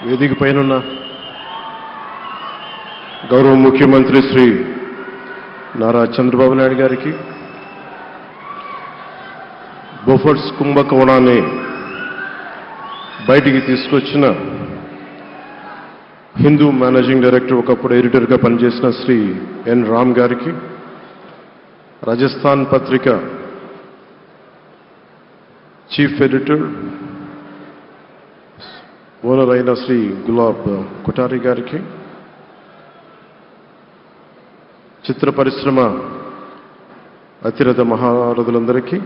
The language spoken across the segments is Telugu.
వేదిక పైనున్న గౌరవ ముఖ్యమంత్రి శ్రీ నారా చంద్రబాబు నాయుడు గారికి, బోఫర్స్ కుంభకోణాన్ని బయటికి తీసుకొచ్చిన హిందూ మేనేజింగ్ డైరెక్టర్, ఒకప్పుడు ఎడిటర్గా పనిచేసిన శ్రీ ఎన్ రామ్ గారికి, రాజస్థాన్ పత్రిక చీఫ్ ఎడిటర్ ఓనర్ అయిన శ్రీ గులాబ్ కొఠారి గారికి, చిత్ర పరిశ్రమ అతిరథ మహారథులందరికీ,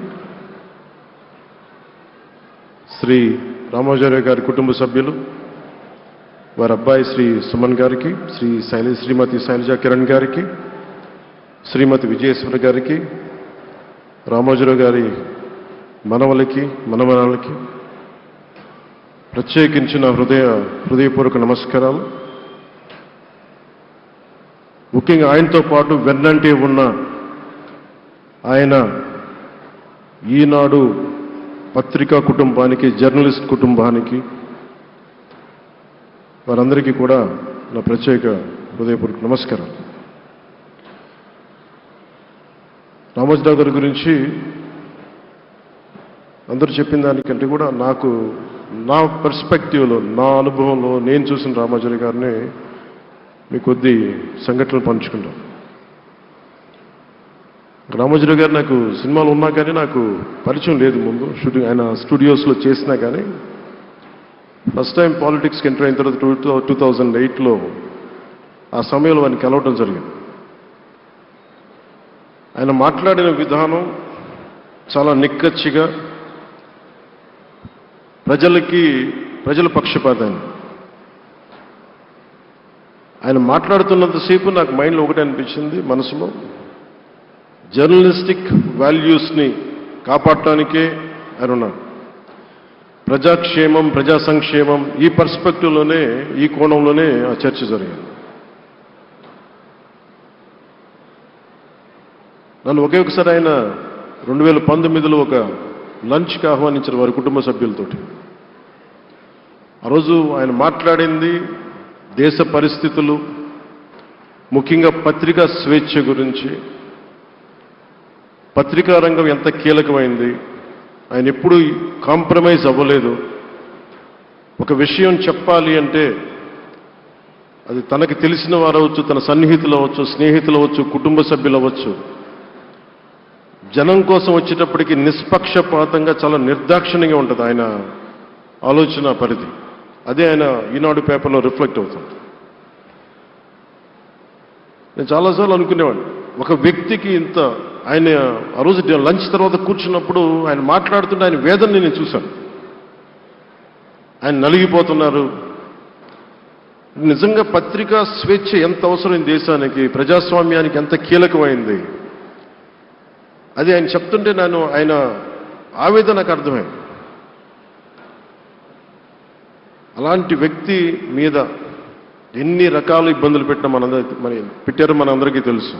శ్రీ రామోజీరావు గారి కుటుంబ సభ్యులు, వారి అబ్బాయి శ్రీ సుమన్ గారికి, శ్రీమతి శైలజా కిరణ్ గారికి, శ్రీమతి విజయేశ్వరి గారికి, రామోజీరావు గారి మనవలకి మనమనాలకి ప్రత్యేకించిన హృదయపూర్వక నమస్కారాలు. ముఖ్యంగా ఆయనతో పాటు వెన్నంటే ఉన్న ఆయన ఈనాడు పత్రికా కుటుంబానికి, జర్నలిస్ట్ కుటుంబానికి, వారందరికీ కూడా నా ప్రత్యేక హృదయపూర్వక నమస్కారం. రామోజీరావు గారి గురించి అందరూ చెప్పిన దానికంటే కూడా నాకు నా పర్స్పెక్టివ్లో, నా అనుభవంలో నేను చూసిన రామోజీరావు గారిని మీ కొద్ది సంఘటనలు పంచుకుంటాం. రామోజీరావు గారు నాకు సినిమాలు ఉన్నా కానీ నాకు పరిచయం లేదు. ముందు ఆయన స్టూడియోస్లో చేసినా కానీ ఫస్ట్ టైం పాలిటిక్స్కి ఎంటర్ అయిన తర్వాత 2008లో ఆ సమయంలో ఆయన్ని కలవటం జరిగింది. ఆయన మాట్లాడిన విధానం చాలా నిక్కచ్చిగా, ప్రజల పక్షపాతాన్ని. ఆయన మాట్లాడుతున్నంతసేపు నాకు మైండ్లో ఒకటే అనిపించింది, మనసులో జర్నలిస్టిక్ వాల్యూస్ని కాపాడటానికే ఆయన ఉన్నారు. ప్రజాక్షేమం, ప్రజా సంక్షేమం, ఈ పర్స్పెక్టివ్లోనే, ఈ కోణంలోనే ఆ చర్చ జరిగింది. నన్ను ఒకే ఒకసారి ఆయన 2019లో ఒక లంచ్కి ఆహ్వానించారు వారి కుటుంబ సభ్యులతోటి. ఆ రోజు ఆయన మాట్లాడింది దేశ పరిస్థితులు, ముఖ్యంగా పత్రికా స్వేచ్ఛ గురించి, పత్రికా రంగం ఎంత కీలకమైంది. ఆయన ఎప్పుడూ కాంప్రమైజ్ అవ్వలేదు. ఒక విషయం చెప్పాలి అంటే అది తనకి తెలిసిన వారు అవ్వచ్చు, తన సన్నిహితులు అవ్వచ్చు, స్నేహితులు అవ్వచ్చు, కుటుంబ సభ్యులు అవ్వచ్చు, జనం కోసం వచ్చేటప్పటికి నిష్పక్షపాతంగా, చాలా నిర్దాక్షిణ్యంగా ఉంటుంది ఆయన ఆలోచన పరిధి. అదే ఆయన ఈనాడు పేపర్లో రిఫ్లెక్ట్ అవుతుంది. నేను చాలాసార్లు అనుకునేవాడిని, ఒక వ్యక్తికి ఇంత, ఆయన ఆ రోజు లంచ్ తర్వాత కూర్చున్నప్పుడు ఆయన మాట్లాడుతుంటే ఆయన వేదనని నేను చూశాను. ఆయన నలిగిపోతున్నారు. నిజంగా పత్రికా స్వేచ్ఛ ఎంత అవసరం దేశానికి, ప్రజాస్వామ్యానికి ఎంత కీలకమైంది, అది ఆయన చెప్తుంటే ఆయన ఆవేదన నాకు అర్థమైంది. అలాంటి వ్యక్తి మీద ఎన్ని రకాల ఇబ్బందులు పెట్టారో మనందరికీ తెలుసు.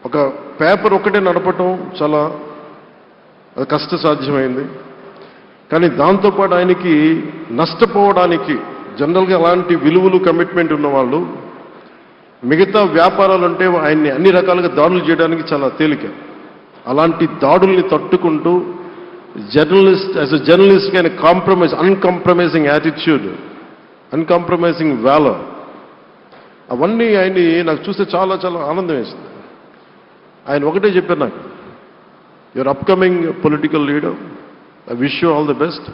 ఒక పేపర్ ఒక్కటే నడపటం చాలా కష్టసాధ్యమైంది. కానీ దాంతోపాటు ఆయనకి నష్టపోవడానికి, జనరల్గా అలాంటి విలువలు, కమిట్మెంట్ ఉన్నవాళ్ళు మిగతా వ్యాపారాలు అంటే ఆయన్ని అన్ని రకాలుగా దాడులు చేయడానికి చాలా తేలిక. అలాంటి దాడుల్ని తట్టుకుంటూ యాజ్ ఎ జర్నలిస్ట్ ఆయన అన్కాంప్రమైజింగ్ యాటిట్యూడ్, అన్కాంప్రమైజింగ్ వాలర్, అవన్నీ ఆయన్ని నాకు చూస్తే చాలా చాలా ఆనందం వేసింది. ఆయన ఒకటే చెప్పారు నాకు, your upcoming political leader, I wish you all the best.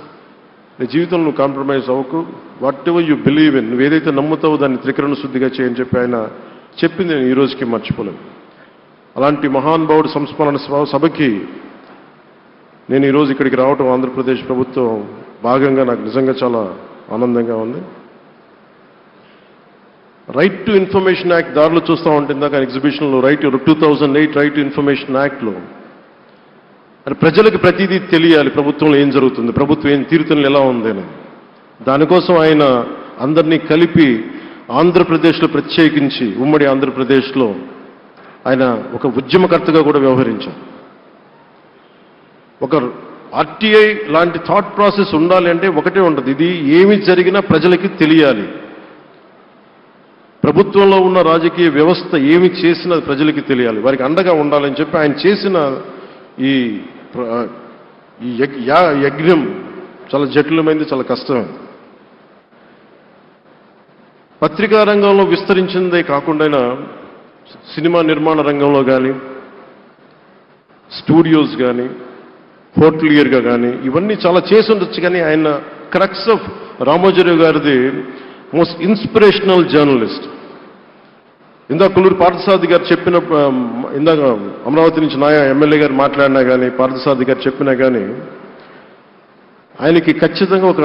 నీ జీవితంలో నువ్వు కాంప్రమైజ్ అవ్వకు, what ever you believe in, నువ్వు ఏదైతే నమ్ముతావో దాన్ని త్రికరణ శుద్ధిగా చేయని చెప్పి ఆయన చెప్పింది నేను ఈ రోజుకి మర్చిపోలేను. అలాంటి మహానుభావుడు సంస్మరణ సభకి నేను ఈరోజు ఇక్కడికి రావటం, ఆంధ్రప్రదేశ్ ప్రభుత్వం భాగంగా నాకు నిజంగా చాలా ఆనందంగా ఉంది. రైట్ టు ఇన్ఫర్మేషన్ యాక్ట్ దారిలో చూస్తూ ఉంటుంది దాకా ఎగ్జిబిషన్లో 2008 రైట్ టు ఇన్ఫర్మేషన్ యాక్ట్లో ప్రజలకు ప్రతిదీ తెలియాలి, ప్రభుత్వంలో ఏం జరుగుతుంది, ప్రభుత్వం ఏం తీరుతలు ఎలా ఉంది అని. దానికోసం ఆయన అందరినీ కలిపి ఆంధ్రప్రదేశ్లో, ప్రత్యేకించి ఉమ్మడి ఆంధ్రప్రదేశ్లో ఆయన ఒక ఉద్యమకర్తగా కూడా వ్యవహరించారు. ఒక ఆర్టీఐ లాంటి థాట్ ప్రాసెస్ ఉండాలి అంటే ఒకటే ఉంటుంది, ఇది ఏమి జరిగినా ప్రజలకి తెలియాలి. ప్రభుత్వంలో ఉన్న రాజకీయ వ్యవస్థ ఏమి చేసినా ప్రజలకి తెలియాలి, వారికి అండగా ఉండాలని చెప్పి ఆయన చేసిన ఈ యజ్ఞం చాలా జటిలమైంది, చాలా కష్టమైంది. పత్రికా రంగంలో విస్తరించిందే కాకుండా సినిమా నిర్మాణ రంగంలో కానీ, స్టూడియోస్ కానీ, హోటలియర్గా కానీ ఇవన్నీ చాలా చేసి ఉండొచ్చు. కానీ ఆయన క్రక్స్ ఆఫ్ రామోజీరావు గారిది మోస్ట్ ఇన్స్పిరేషనల్ జర్నలిస్ట్. ఇందాక కొల్లూరు పార్థసారథి గారు చెప్పిన, ఇందాక అమరావతి నుంచి నాయ ఎమ్మెల్యే గారు మాట్లాడినా కానీ, పార్థసారథి గారు చెప్పినా కానీ ఆయనకి ఖచ్చితంగా ఒక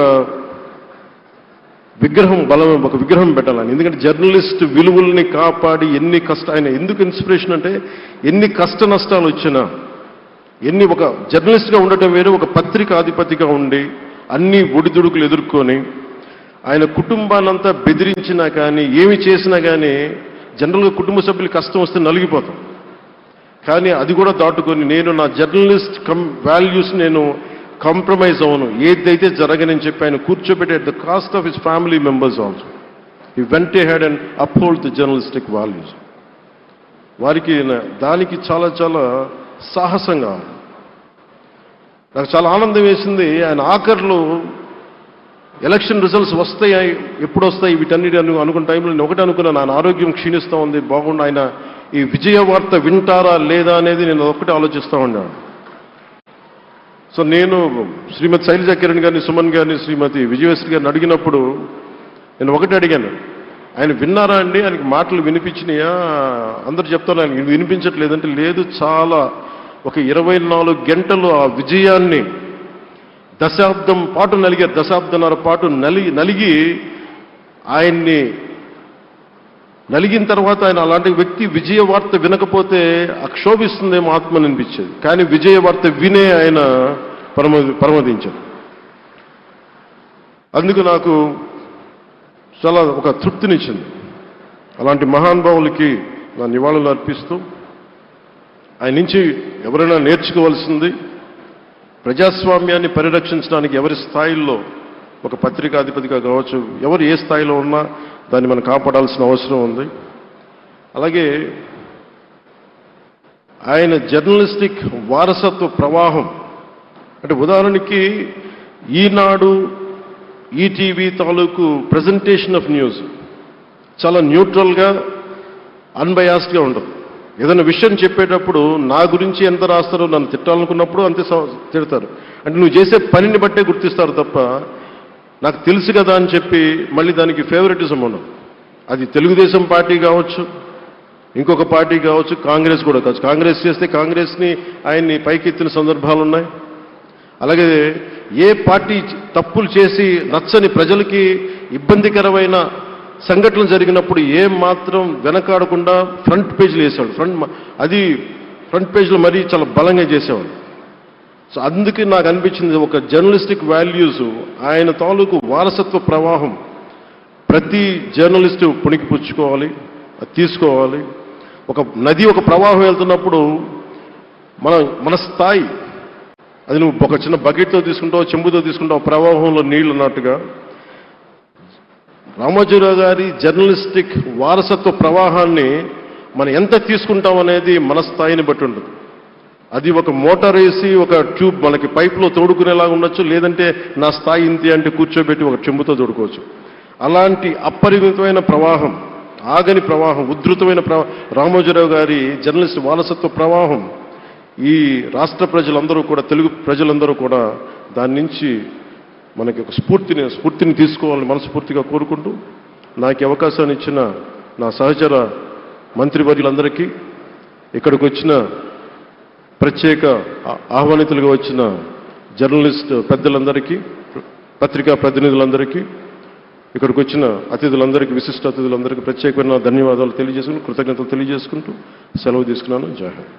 విగ్రహం పెట్టాలని. ఎందుకంటే జర్నలిస్ట్ విలువల్ని కాపాడి ఆయన ఎందుకు ఇన్స్పిరేషన్ అంటే ఎన్ని కష్ట నష్టాలు వచ్చినా, ఒక జర్నలిస్ట్గా ఉండటం వేరు, ఒక పత్రికాధిపతిగా ఉండి అన్ని ఒడిదుడుకులు ఎదుర్కొని ఆయన కుటుంబాన్నంతా బెదిరించినా కానీ ఏమి చేసినా కానీ జనరల్గా కుటుంబ సభ్యులు కష్టం వస్తే నలిగిపోతాం. కానీ అది కూడా దాటుకొని నేను నా జర్నలిస్ట్ వాల్యూస్ నేను కాంప్రమైజ్ అవ్వను, ఏదైతే జరగనని చెప్పి ఆయన కూర్చోబెట్టి at the cost of his family members also he vent ahead and uphold the journalistic values. వారికి దానికి చాలా చాలా సాహసంగా నాకు చాలా ఆనందం వేసింది. ఆయన ఆఖర్లు ఎలక్షన్ రిజల్ట్స్ వస్తాయి, ఎప్పుడు వస్తాయి వీటన్నిటి అనుకున్న టైంలో నేను ఒకటి అనుకున్నాను, ఆయన ఆరోగ్యం క్షీణిస్తూ ఉంది, బాగుండు, ఆయన ఈ విజయ వార్త వింటారా లేదా అనేది నేను ఒకటి ఆలోచిస్తూ ఉన్నాను. సో నేను శ్రీమతి శైలజా కిరణ్ గారిని, సుమన్ గారిని, శ్రీమతి విజయశ్రీ గారిని అడిగినప్పుడు నేను ఒకటి అడిగాను, ఆయన విన్నారా అండి, ఆయనకి మాటలు వినిపించినాయా? అందరూ చెప్తాను ఆయన వినిపించట్లేదంటే, లేదు, చాలా ఒక 24 గంటలు ఆ విజయాన్ని దశాబ్దం పాటు నలిగారు, దశాబ్దన్నర పాటు నలిగి ఆయన్ని నలిగిన తర్వాత ఆయన అలాంటి వ్యక్తి విజయ వార్త వినకపోతే అక్షోభిస్తుందేమో ఆత్మని అనిపించేది. కానీ విజయ వార్త వినే ఆయన పరమదించారు. అందుకు నాకు చాలా ఒక తృప్తినిచ్చింది. అలాంటి మహానుభావులకి నా నివాళులు అర్పిస్తూ ఆయన నుంచి ఎవరైనా నేర్చుకోవాల్సింది, ప్రజాస్వామ్యాన్ని పరిరక్షించడానికి ఎవరి స్థాయిల్లో, ఒక పత్రికాధిపతిగా కావచ్చు, ఎవరు ఏ స్థాయిలో ఉన్నా దాన్ని మనం కాపాడాల్సిన అవసరం ఉంది. అలాగే ఆయన జర్నలిస్టిక్ వారసత్వ ప్రవాహం అంటే ఉదాహరణకి ఈనాడు, ఈటీవీ తాలూకు ప్రజెంటేషన్ ఆఫ్ న్యూస్ చాలా న్యూట్రల్గా, అన్బయాస్డ్గా ఉండదు. ఏదైనా విషయం చెప్పేటప్పుడు నా గురించి ఎంత రాస్తారో, నన్ను తిట్టాలనుకున్నప్పుడు అంతే తిడతారు. అంటే నువ్వు చేసే పనిని బట్టే గుర్తిస్తారు తప్ప నాకు తెలుసు కదా అని చెప్పి మళ్ళీ దానికి ఫేవరెటిజం ఉండదు. అది తెలుగుదేశం పార్టీ కావచ్చు, ఇంకొక పార్టీ కావచ్చు, కాంగ్రెస్ కూడా కావచ్చు. కాంగ్రెస్ చేస్తే కాంగ్రెస్ని ఆయన్ని పైకెత్తిన సందర్భాలు ఉన్నాయి. అలాగే ఏ పార్టీ తప్పులు చేసి నచ్చని ప్రజలకి ఇబ్బందికరమైన సంఘటనలు జరిగినప్పుడు ఏం మాత్రం వెనకాడకుండా ఫ్రంట్ పేజీలు వేసేవాడు. ఫ్రంట్ పేజీలో మరీ చాలా బలంగా చేసేవాడు. సో అందుకే నాకు అనిపించింది ఒక జర్నలిస్టిక్ వాల్యూస్, ఆయన తాలూకు వారసత్వ ప్రవాహం ప్రతి జర్నలిస్టు పుణికిపుచ్చుకోవాలి, తీసుకోవాలి. ఒక నది ఒక ప్రవాహం వెళ్తున్నప్పుడు మన స్థాయి, అది నువ్వు ఒక చిన్న బకెట్తో తీసుకుంటావు, చెంబుతో తీసుకుంటావు, ప్రవాహంలో నీళ్లు ఉన్నట్టుగా రామోజీరావు గారి జర్నలిస్టిక్ వారసత్వ ప్రవాహాన్ని మనం ఎంత తీసుకుంటాం అనేది మన స్థాయిని బట్టి ఉంటుంది. అది ఒక మోటార్ వేసి ఒక ట్యూబ్ మనకి పైప్లో తోడుకునేలాగా ఉండొచ్చు, లేదంటే నా స్థాయి ఇంతే అంటే కూర్చోబెట్టి ఒక చెంబుతో తోడుకోవచ్చు. అలాంటి అపరిమితమైన ప్రవాహం, ఆగని ప్రవాహం, ఉధృతమైన రామోజీరావు గారి జర్నలిస్ట్ వారసత్వ ప్రవాహం ఈ రాష్ట్ర ప్రజలందరూ కూడా, తెలుగు ప్రజలందరూ కూడా దాని నుంచి మనకి ఒక స్ఫూర్తిని తీసుకోవాలని మనస్ఫూర్తిగా కోరుకుంటూ, నాకు అవకాశాన్ని ఇచ్చిన నా సహచర మంత్రివర్యులందరికీ, ఇక్కడికి వచ్చిన ప్రత్యేక ఆహ్వానితులుగా వచ్చిన జర్నలిస్ట్ పెద్దలందరికీ, పత్రికా ప్రతినిధులందరికీ, ఇక్కడికి వచ్చిన అతిథులందరికీ, విశిష్ట అతిథులందరికీ ప్రత్యేకమైన ధన్యవాదాలు తెలియజేసుకుంటూ, కృతజ్ఞతలు తెలియజేసుకుంటూ సెలవు తీసుకున్నాను. జై హింద్.